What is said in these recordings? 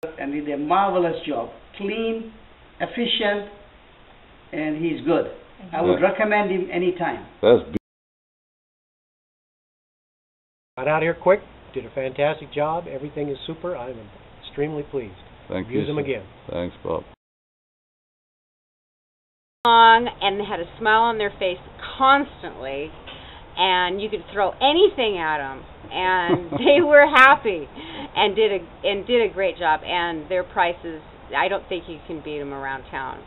And he did a marvelous job. Clean, efficient, and he's good. I would recommend him anytime. That's Got out here quick, did a fantastic job. Everything is super. I'm extremely pleased. Thank you. Use them again. Thanks, Bob. And they had a smile on their face constantly, and you could throw anything at them, and they were happy, and did a great job. And their prices, I don't think you can beat them around town.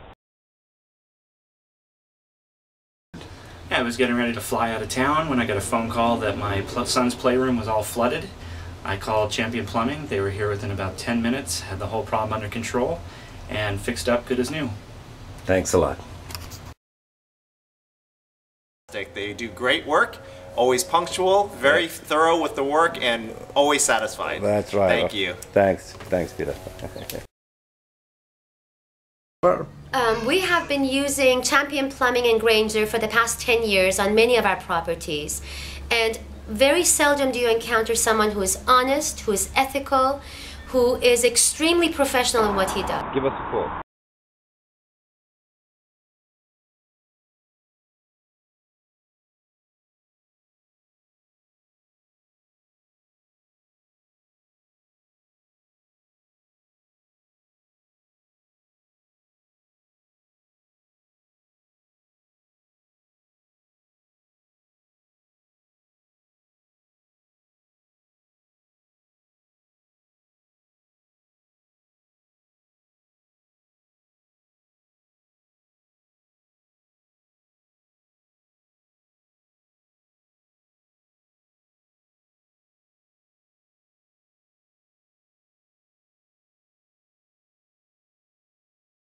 I was getting ready to fly out of town when I got a phone call that my son's playroom was all flooded. I called Champion Plumbing. They were here within about 10 minutes, had the whole problem under control, and fixed up good as new. Thanks a lot. They do great work, always punctual, very thorough with the work, and always satisfied. That's right. Thank you. Thanks, Peter. We have been using Champion Plumbing and Granger for the past 10 years on many of our properties. And very seldom do you encounter someone who is honest, who is ethical, who is extremely professional in what he does. Give us a call.